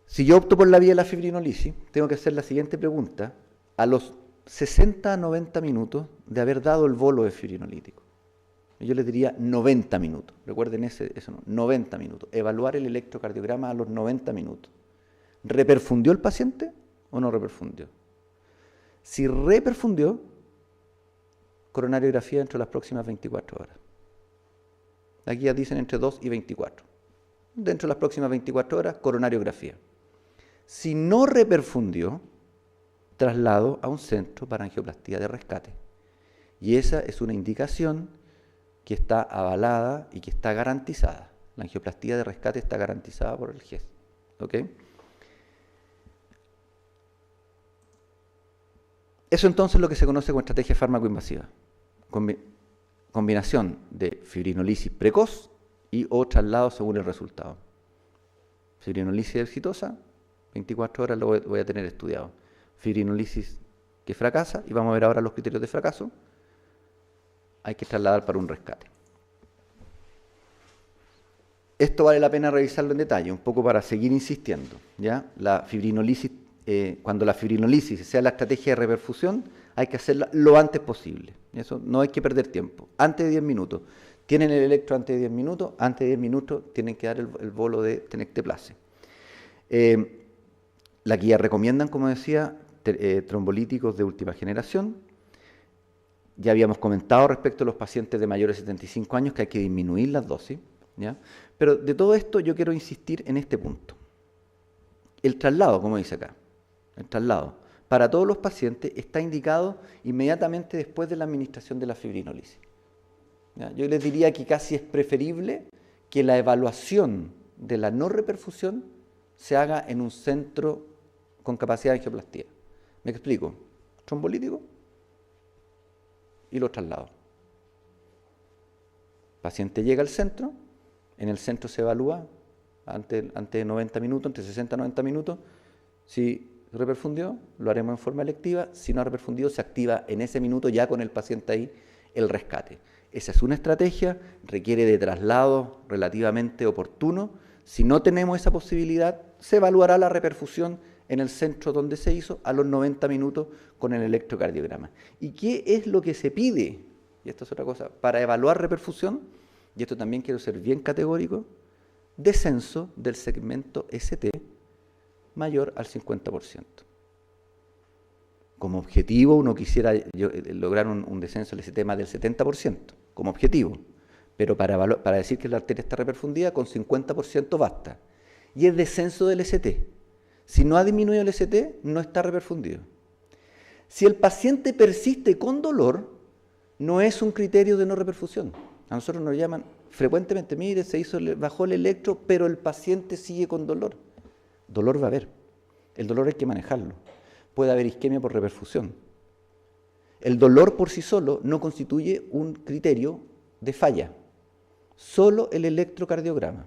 Si yo opto por la vía de la fibrinolisis, tengo que hacer la siguiente pregunta. A los 60 a 90 minutos de haber dado el bolo de fibrinolítico, yo les diría 90 minutos. Recuerden eso, no, 90 minutos. Evaluar el electrocardiograma a los 90 minutos. ¿Reperfundió el paciente o no reperfundió? Si reperfundió, coronariografía dentro de las próximas 24 horas. Aquí ya dicen entre 2 y 24. Dentro de las próximas 24 horas, coronariografía. Si no reperfundió, traslado a un centro para angioplastía de rescate. Y esa es una indicación que está avalada y que está garantizada. La angioplastía de rescate está garantizada por el GES. ¿Ok? Eso entonces es lo que se conoce como estrategia fármaco-invasiva. Combinación de fibrinolisis precoz y o traslado según el resultado. Fibrinolisis exitosa, 24 horas lo voy a tener estudiado. fibrinolisis que fracasa, y vamos a ver ahora los criterios de fracaso, hay que trasladar para un rescate. Esto vale la pena revisarlo en detalle, un poco para seguir insistiendo, ¿ya? La fibrinolisis, cuando la fibrinolisis sea la estrategia de reperfusión, hay que hacerla lo antes posible. Eso no hay que perder tiempo. Antes de 10 minutos. Tienen el electro antes de 10 minutos, antes de 10 minutos tienen que dar el bolo de tenecteplase. La guía recomiendan, como decía, trombolíticos de última generación. Ya habíamos comentado respecto a los pacientes de mayores de 75 años que hay que disminuir las dosis, ¿ya? Pero de todo esto yo quiero insistir en este punto. El traslado, como dice acá, el traslado para todos los pacientes está indicado inmediatamente después de la administración de la fibrinolisis. ¿Ya? Yo les diría que casi es preferible que la evaluación de la no reperfusión se haga en un centro con capacidad de angioplastía. ¿Me explico? Trombolítico y los traslados. El paciente llega al centro, en el centro se evalúa antes de 90 minutos, entre 60 y 90 minutos, si reperfundió, lo haremos en forma electiva, si no ha reperfundido, se activa en ese minuto ya con el paciente ahí el rescate. Esa es una estrategia, requiere de traslado relativamente oportuno. Si no tenemos esa posibilidad, se evaluará la reperfusión en el centro donde se hizo a los 90 minutos con el electrocardiograma. ¿Y qué es lo que se pide? Y esto es otra cosa, para evaluar reperfusión, y esto también quiero ser bien categórico, descenso del segmento ST mayor al 50%. Como objetivo uno quisiera lograr un descenso del ST más del 70%, como objetivo, pero para decir que la arteria está reperfundida, con 50% basta. Y el descenso del ST. Si no ha disminuido el ST, no está reperfundido. Si el paciente persiste con dolor, no es un criterio de no reperfusión. A nosotros nos llaman frecuentemente, mire, bajó el electro, pero el paciente sigue con dolor. Dolor va a haber. El dolor hay que manejarlo. Puede haber isquemia por reperfusión. El dolor por sí solo no constituye un criterio de falla. Solo el electrocardiograma.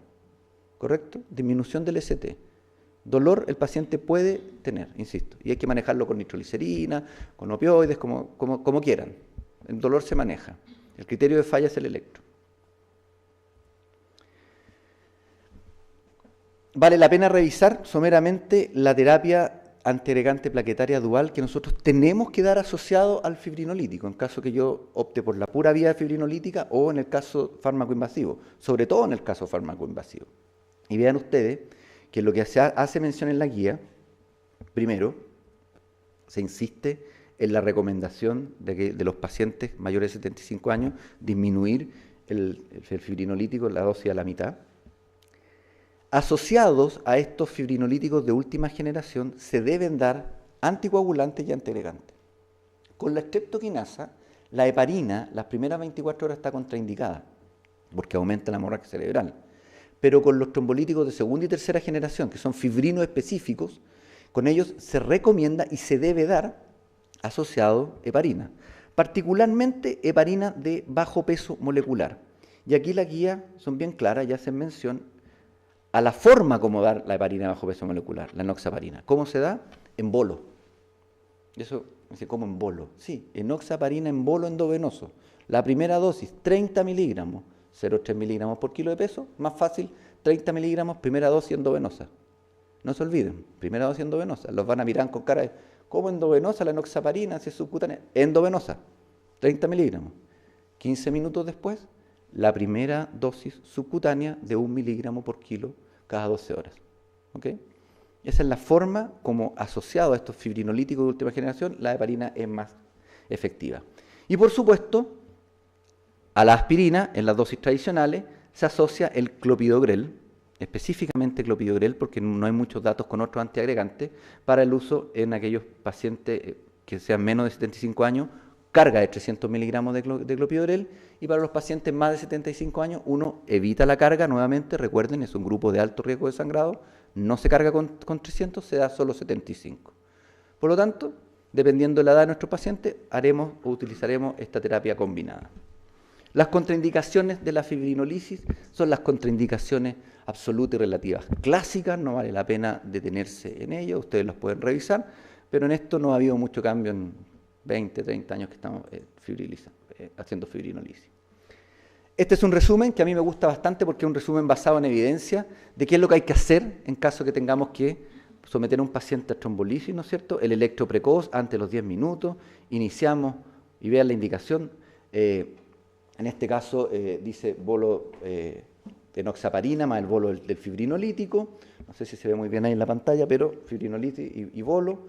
¿Correcto? Disminución del ST. Dolor el paciente puede tener, insisto, y hay que manejarlo con nitroglicerina, con opioides, como quieran. El dolor se maneja. El criterio de falla es el electro. Vale la pena revisar someramente la terapia antiagregante plaquetaria dual que nosotros tenemos que dar asociado al fibrinolítico, en caso que yo opte por la pura vía fibrinolítica o en el caso fármaco invasivo, sobre todo en el caso fármaco invasivo. Y vean ustedes que lo que se hace mención en la guía, primero, se insiste en la recomendación de los pacientes mayores de 75 años disminuir el fibrinolítico, la dosis a la mitad. Asociados a estos fibrinolíticos de última generación se deben dar anticoagulantes y antiagregantes. Con la streptokinasa, la heparina, las primeras 24 horas está contraindicada, porque aumenta la hemorragia cerebral. Pero con los trombolíticos de segunda y tercera generación, que son fibrinos específicos, con ellos se recomienda y se debe dar asociado heparina, particularmente heparina de bajo peso molecular. Y aquí las guías son bien claras y hacen mención a la forma como dar la heparina de bajo peso molecular, la enoxaparina. ¿Cómo se da? En bolo. Eso, ¿cómo en bolo? Sí, enoxaparina en bolo endovenoso. La primera dosis, 30 miligramos, 0,3 miligramos por kilo de peso, más fácil, 30 miligramos, primera dosis endovenosa. No se olviden, primera dosis endovenosa. Los van a mirar con cara de, ¿cómo endovenosa la enoxaparina si es subcutánea? Endovenosa, 30 miligramos. 15 minutos después, la primera dosis subcutánea de 1 miligramo por kilo cada 12 horas. ¿Okay? Esa es la forma como asociado a estos fibrinolíticos de última generación, la heparina es más efectiva. Y por supuesto, a la aspirina, en las dosis tradicionales, se asocia el clopidogrel, específicamente clopidogrel, porque no hay muchos datos con otros antiagregantes, para el uso en aquellos pacientes que sean menos de 75 años, carga de 300 miligramos de clopidogrel, y para los pacientes más de 75 años, uno evita la carga, nuevamente, recuerden, es un grupo de alto riesgo de sangrado, no se carga con 300, se da solo 75. Por lo tanto, dependiendo de la edad de nuestro paciente, haremos o utilizaremos esta terapia combinada. Las contraindicaciones de la fibrinolisis son las contraindicaciones absolutas y relativas clásicas, no vale la pena detenerse en ello, ustedes las pueden revisar. pero en esto no ha habido mucho cambio en 20, 30 años que estamos haciendo fibrinolisis. Este es un resumen que a mí me gusta bastante porque es un resumen basado en evidencia de qué es lo que hay que hacer en caso que tengamos que someter a un paciente a trombolisis, ¿no es cierto? El electro precoz antes de los 10 minutos, iniciamos y vean la indicación. En este caso dice bolo de enoxaparina más el bolo del fibrinolítico. No sé si se ve muy bien ahí en la pantalla, pero fibrinolitis y bolo.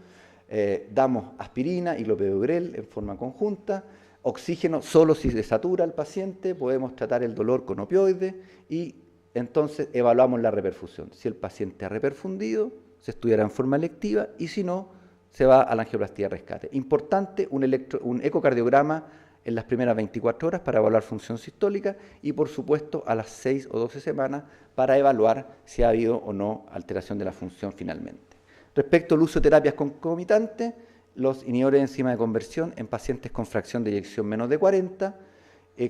Damos aspirina y clopidogrel en forma conjunta. Oxígeno solo si se satura al paciente, podemos tratar el dolor con opioides y entonces evaluamos la reperfusión. Si el paciente ha reperfundido, se estudiará en forma electiva y si no, se va a la angioplastía de rescate. Importante, un ecocardiograma en las primeras 24 horas para evaluar función sistólica y por supuesto a las 6 o 12 semanas para evaluar si ha habido o no alteración de la función finalmente. Respecto al uso de terapias concomitantes, los inhibidores de enzima de conversión en pacientes con fracción de eyección menos de 40,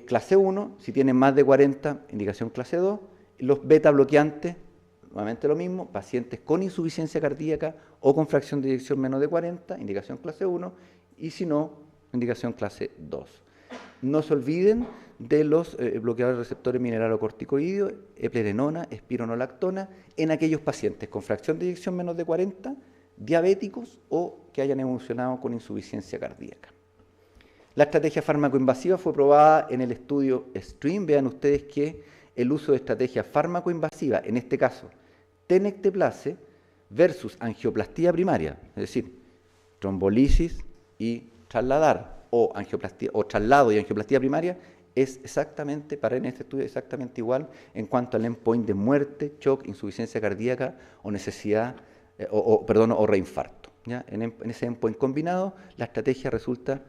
clase 1, si tienen más de 40, indicación clase 2, los beta bloqueantes, nuevamente lo mismo, pacientes con insuficiencia cardíaca o con fracción de eyección menos de 40, indicación clase 1, y si no, indicación clase 2. No se olviden de los bloqueadores de receptores mineralocorticoideos, eplerenona, espironolactona, en aquellos pacientes con fracción de eyección menos de 40, diabéticos o que hayan evolucionado con insuficiencia cardíaca. La estrategia fármacoinvasiva fue probada en el estudio STREAM. Vean ustedes que el uso de estrategia fármacoinvasiva, en este caso tenecteplase versus angioplastía primaria, es decir, trombolisis y trasladar o traslado y angioplastía primaria, es exactamente, para en este estudio, exactamente igual en cuanto al endpoint de muerte, shock, insuficiencia cardíaca o necesidad o reinfarto. ¿Ya? En ese endpoint combinado, la estrategia resulta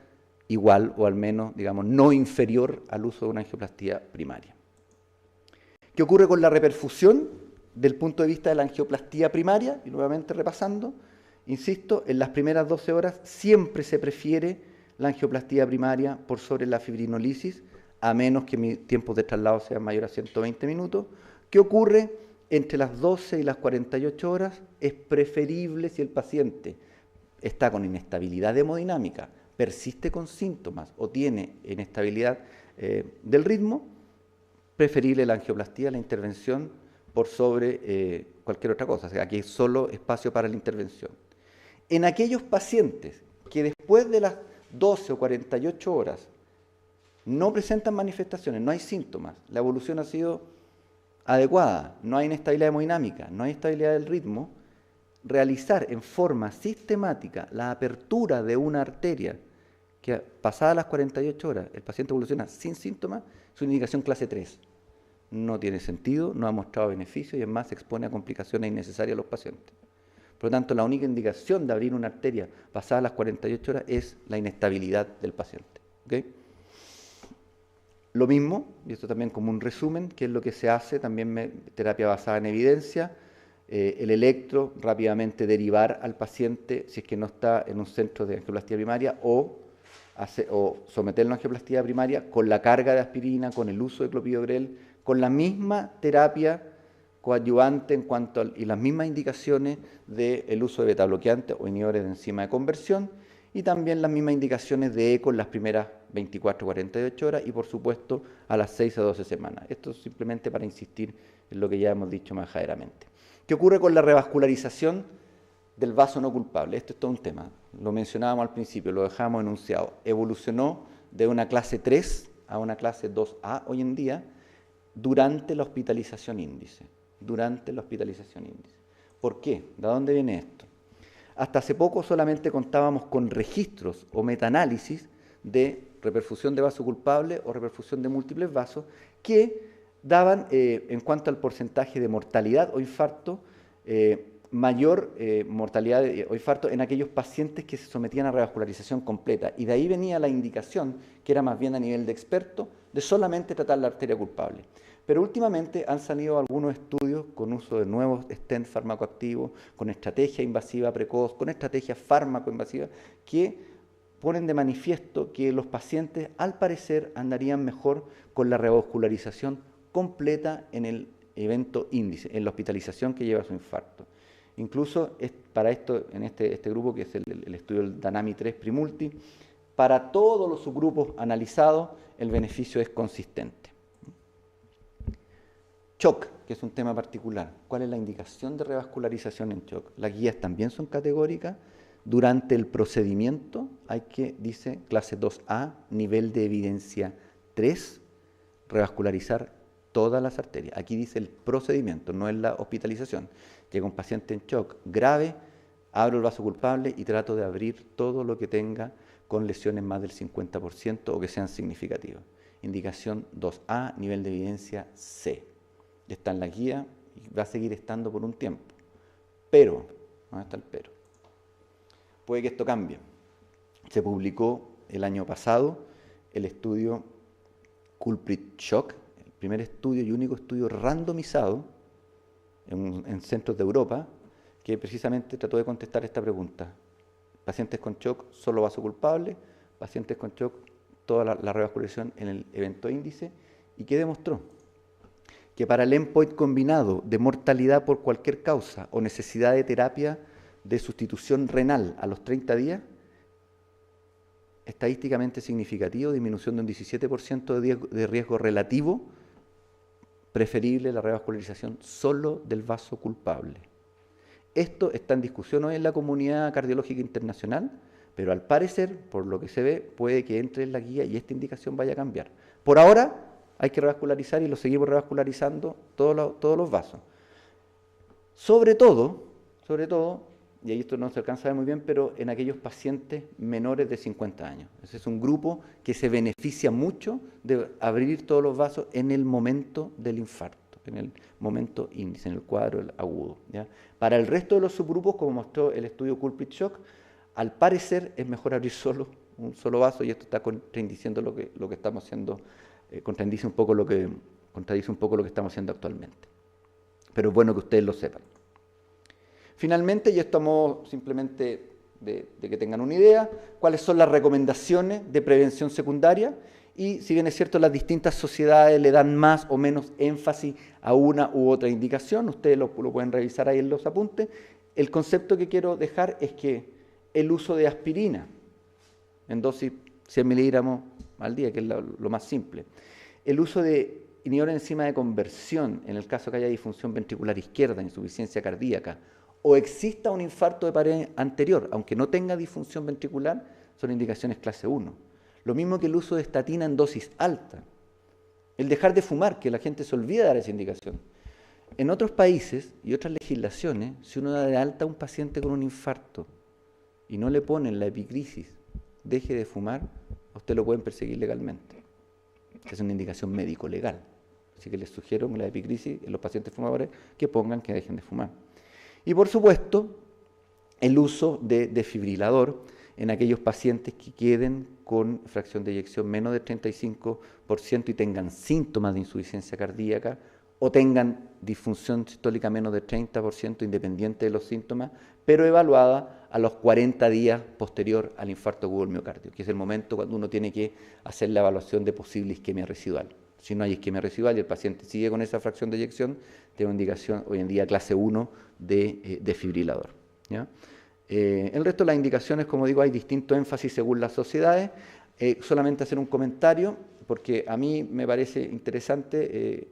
igual o al menos, digamos, no inferior al uso de una angioplastía primaria. ¿Qué ocurre con la reperfusión del punto de vista de la angioplastía primaria? Y nuevamente repasando, insisto, en las primeras 12 horas siempre se prefiere la angioplastía primaria por sobre la fibrinolisis, a menos que mi tiempo de traslado sea mayor a 120 minutos. ¿Qué ocurre? Entre las 12 y las 48 horas es preferible si el paciente está con inestabilidad hemodinámica, persiste con síntomas o tiene inestabilidad del ritmo, preferible la angioplastía, la intervención, por sobre cualquier otra cosa. O sea, aquí hay solo espacio para la intervención. En aquellos pacientes que después de las 12 o 48 horas no presentan manifestaciones, no hay síntomas, la evolución ha sido adecuada, no hay inestabilidad hemodinámica, no hay estabilidad del ritmo, realizar en forma sistemática la apertura de una arteria que pasadas las 48 horas el paciente evoluciona sin síntomas, es una indicación clase 3. No tiene sentido, no ha mostrado beneficio y además expone a complicaciones innecesarias a los pacientes. Por lo tanto, la única indicación de abrir una arteria pasadas las 48 horas es la inestabilidad del paciente. ¿Okay? Lo mismo, y esto también como un resumen, que es lo que se hace, también terapia basada en evidencia, el electro, rápidamente derivar al paciente si es que no está en un centro de angioplastía primaria o someterlo a angioplastía primaria con la carga de aspirina, con el uso de clopidogrel, con la misma terapia coadyuvante en cuanto y las mismas indicaciones del uso de betabloqueantes o inhibidores de enzima de conversión y también las mismas indicaciones de eco en las primeras 24-48 horas y por supuesto a las 6 a 12 semanas. Esto es simplemente para insistir en lo que ya hemos dicho majaderamente. ¿Qué ocurre con la revascularización del vaso no culpable? Esto es todo un tema. Lo mencionábamos al principio, lo dejábamos enunciado. Evolucionó de una clase 3 a una clase 2A hoy en día durante la hospitalización índice. ¿Por qué? ¿De dónde viene esto? Hasta hace poco solamente contábamos con registros o metaanálisis de reperfusión de vaso culpable o reperfusión de múltiples vasos que daban, en cuanto al porcentaje de mortalidad o infarto, mayor mortalidad o infarto en aquellos pacientes que se sometían a revascularización completa. Y de ahí venía la indicación, que era más bien a nivel de experto, de solamente tratar la arteria culpable. Pero últimamente han salido algunos estudios con uso de nuevos stents farmacoactivos, con estrategia invasiva precoz, con estrategia fármacoinvasiva, que ponen de manifiesto que los pacientes, al parecer, andarían mejor con la revascularización completa en el evento índice, en la hospitalización que lleva a su infarto. Incluso para esto, en este grupo, que es el estudio del Danami 3 Primulti, para todos los subgrupos analizados, el beneficio es consistente. Shock, que es un tema particular. ¿Cuál es la indicación de revascularización en shock? Las guías también son categóricas. Durante el procedimiento hay que, dice, clase 2A, nivel de evidencia 3, revascularizar todas las arterias. Aquí dice el procedimiento, no es la hospitalización. Llega un paciente en shock grave, abro el vaso culpable y trato de abrir todo lo que tenga con lesiones más del 50% o que sean significativas. Indicación 2A, nivel de evidencia C. Está en la guía y va a seguir estando por un tiempo. Pero, ¿dónde está el pero? Puede que esto cambie. Se publicó el año pasado el estudio Culprit Shock, el primer estudio y único estudio randomizado en centros de Europa, que precisamente trató de contestar esta pregunta. Pacientes con shock, solo vaso culpable, pacientes con shock, toda la revascularización en el evento índice, y que demostró que para el endpoint combinado de mortalidad por cualquier causa o necesidad de terapia de sustitución renal a los 30 días, estadísticamente significativo, disminución de un 17% de riesgo relativo, preferible la revascularización solo del vaso culpable. Esto está en discusión hoy en la comunidad cardiológica internacional, pero al parecer, por lo que se ve, puede que entre en la guía y esta indicación vaya a cambiar. Por ahora hay que revascularizar y lo seguimos revascularizando todos los vasos. Sobre todo, y ahí esto no se alcanza a ver muy bien, pero en aquellos pacientes menores de 50 años. Ese es un grupo que se beneficia mucho de abrir todos los vasos en el momento del infarto, en el momento índice, en el cuadro agudo, ¿ya? Para el resto de los subgrupos, como mostró el estudio Culprit Shock, al parecer es mejor abrir un solo vaso, y esto está contradiciendo lo que estamos haciendo, contradice un poco lo que estamos haciendo actualmente. Pero es bueno que ustedes lo sepan. Finalmente, y estamos simplemente de que tengan una idea, cuáles son las recomendaciones de prevención secundaria, y si bien es cierto, las distintas sociedades le dan más o menos énfasis a una u otra indicación, ustedes lo pueden revisar ahí en los apuntes. El concepto que quiero dejar es que el uso de aspirina en dosis 100 miligramos al día, que es lo más simple, el uso de inhibidor de enzima de conversión en el caso que haya disfunción ventricular izquierda, insuficiencia cardíaca, o exista un infarto de pared anterior, aunque no tenga disfunción ventricular, son indicaciones clase 1. Lo mismo que el uso de estatina en dosis alta. El dejar de fumar, que la gente se olvida de dar esa indicación. En otros países y otras legislaciones, si uno da de alta a un paciente con un infarto y no le ponen la epicrisis, deje de fumar, a usted lo pueden perseguir legalmente. Es una indicación médico-legal. Así que les sugiero con la epicrisis en los pacientes fumadores que pongan que dejen de fumar. Y por supuesto, el uso de desfibrilador en aquellos pacientes que queden con fracción de eyección menos del 35% y tengan síntomas de insuficiencia cardíaca o tengan disfunción sistólica menos del 30% independiente de los síntomas, pero evaluada a los 40 días posterior al infarto agudo del miocardio, que es el momento cuando uno tiene que hacer la evaluación de posible isquemia residual. Si no hay isquemia residual y el paciente sigue con esa fracción de eyección, tengo indicación hoy en día clase 1 de desfibrilador, ¿ya? El resto de las indicaciones, como digo, hay distinto énfasis según las sociedades. Solamente hacer un comentario, porque a mí me parece interesante,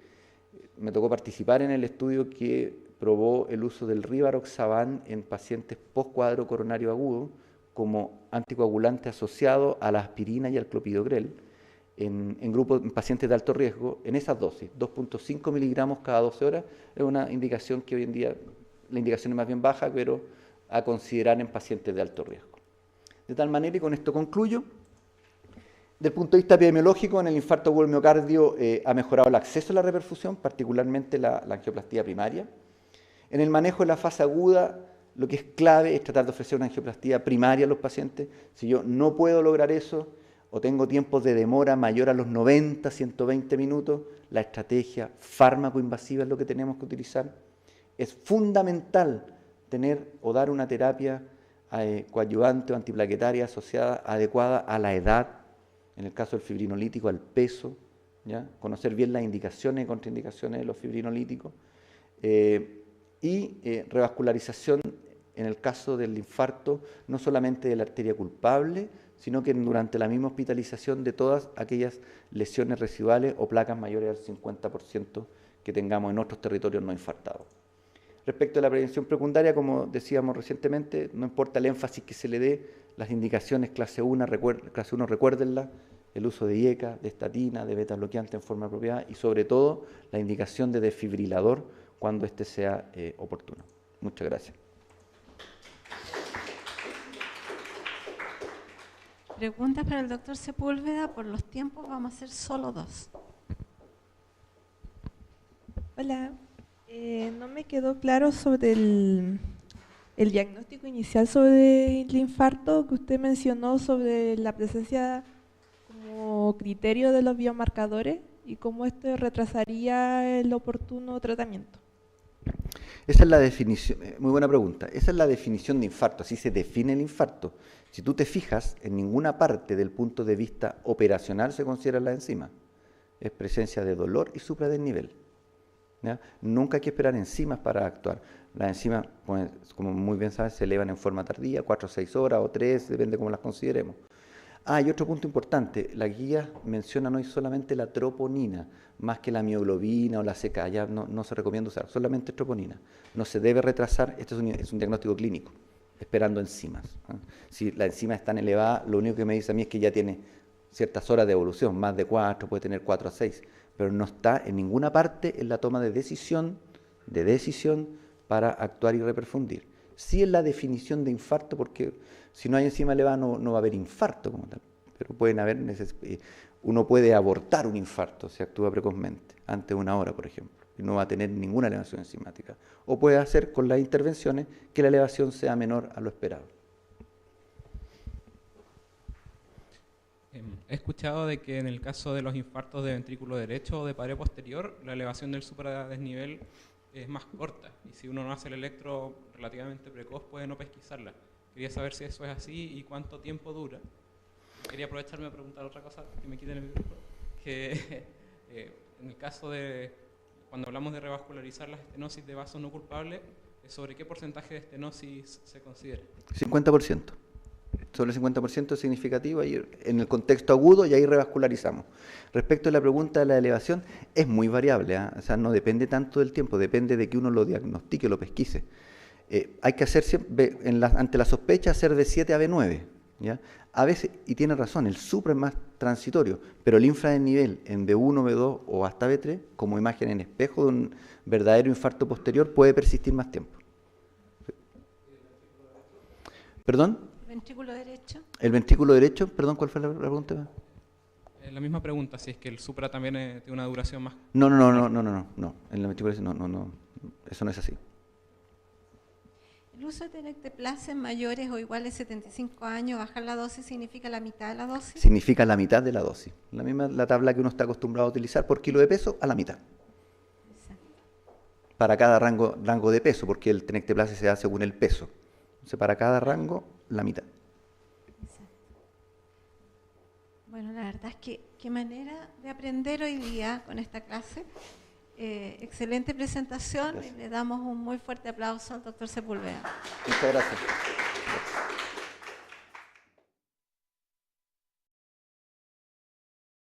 me tocó participar en el estudio que probó el uso del Rivaroxaban en pacientes post-cuadro coronario agudo como anticoagulante asociado a la aspirina y al clopidogrel en pacientes de alto riesgo, en esas dosis, 2.5 miligramos cada 12 horas, es una indicación que hoy en día, la indicación es más bien baja, pero a considerar en pacientes de alto riesgo. De tal manera, y con esto concluyo, del punto de vista epidemiológico, en el infarto agudo del miocardio ha mejorado el acceso a la reperfusión, particularmente la angioplastía primaria. En el manejo de la fase aguda, lo que es clave es tratar de ofrecer una angioplastía primaria a los pacientes. Si yo no puedo lograr eso, o tengo tiempos de demora mayor a los 90, 120 minutos, la estrategia fármaco-invasiva es lo que tenemos que utilizar. Es fundamental tener o dar una terapia coadyuvante o antiplaquetaria asociada adecuada a la edad, en el caso del fibrinolítico al peso, ¿ya? Conocer bien las indicaciones y contraindicaciones de los fibrinolíticos. y revascularización en el caso del infarto, no solamente de la arteria culpable, sino que durante la misma hospitalización de todas aquellas lesiones residuales o placas mayores al 50% que tengamos en otros territorios no infartados. Respecto a la prevención secundaria, como decíamos recientemente, no importa el énfasis que se le dé, las indicaciones clase 1 recuérdenla, el uso de IECA, de estatina, de beta bloqueante en forma apropiada y sobre todo la indicación de desfibrilador cuando éste sea oportuno. Muchas gracias. Preguntas para el doctor Sepúlveda. Por los tiempos vamos a hacer solo 2. Hola, no me quedó claro sobre el diagnóstico inicial sobre el infarto que usted mencionó sobre la presencia como criterio de los biomarcadores y cómo esto retrasaría el oportuno tratamiento. Esa es la definición, muy buena pregunta, esa es la definición de infarto, así se define el infarto. Si tú te fijas, en ninguna parte del punto de vista operacional se considera la enzima. Es presencia de dolor y supradesnivel. ¿Ya? Nunca hay que esperar enzimas para actuar. Las enzimas, pues, como muy bien sabes, se elevan en forma tardía, 4 o 6 horas o 3, depende cómo las consideremos. Y otro punto importante, la guía menciona no solamente la troponina, más que la mioglobina o la CK, ya no se recomienda usar, solamente troponina. No se debe retrasar, esto es un diagnóstico clínico, esperando enzimas. Si la enzima es tan elevada, lo único que me dice a mí es que ya tiene ciertas horas de evolución, más de 4, puede tener 4 a 6, pero no está en ninguna parte en la toma de decisión para actuar y reperfundir. Sí en la definición de infarto, porque si no hay enzima elevada no va a haber infarto como tal, pero pueden haber, uno puede abortar un infarto si actúa precozmente, antes de 1 hora, por ejemplo, y no va a tener ninguna elevación enzimática. O puede hacer con las intervenciones que la elevación sea menor a lo esperado. He escuchado de que en el caso de los infartos de ventrículo derecho o de pared posterior, la elevación del supradesnivel es más corta, y si uno no hace el electro relativamente precoz puede no pesquisarla. Quería saber si eso es así y cuánto tiempo dura. Quería aprovecharme a preguntar otra cosa, que me quiten el micrófono, que en el caso de, cuando hablamos de revascularizar las estenosis de vasos no culpables, ¿sobre qué porcentaje de estenosis se considera? 50%. Sobre el 50% es significativo ahí, en el contexto agudo, y ahí revascularizamos. Respecto a la pregunta de la elevación, es muy variable, o sea, no depende tanto del tiempo, depende de que uno lo diagnostique, lo pesquise. Hay que hacer siempre, ante la sospecha, hacer de 7 a B9, ¿ya? A veces, y tiene razón, el supra es más transitorio, pero el infradesnivel en B1, B2 o hasta B3, como imagen en espejo de un verdadero infarto posterior, puede persistir más tiempo. ¿Perdón? ¿Ventrículo derecho? El ventrículo derecho, perdón, ¿cuál fue la pregunta? La misma pregunta, si es que el supra también tiene una duración más. No, en el ventrículo derecho no, eso no es así. ¿El uso de tenecteplase en mayores o iguales a 75 años, bajar la dosis, significa la mitad de la dosis? Significa la mitad de la dosis. La tabla que uno está acostumbrado a utilizar por kilo de peso, a la mitad. Exacto. Para cada rango de peso, porque el tenecteplase se da según el peso. Entonces, para cada rango, la mitad. Exacto. Bueno, la verdad es que qué manera de aprender hoy día con esta clase. Excelente presentación. Gracias. Y le damos un muy fuerte aplauso al doctor Sepúlveda. Muchas gracias.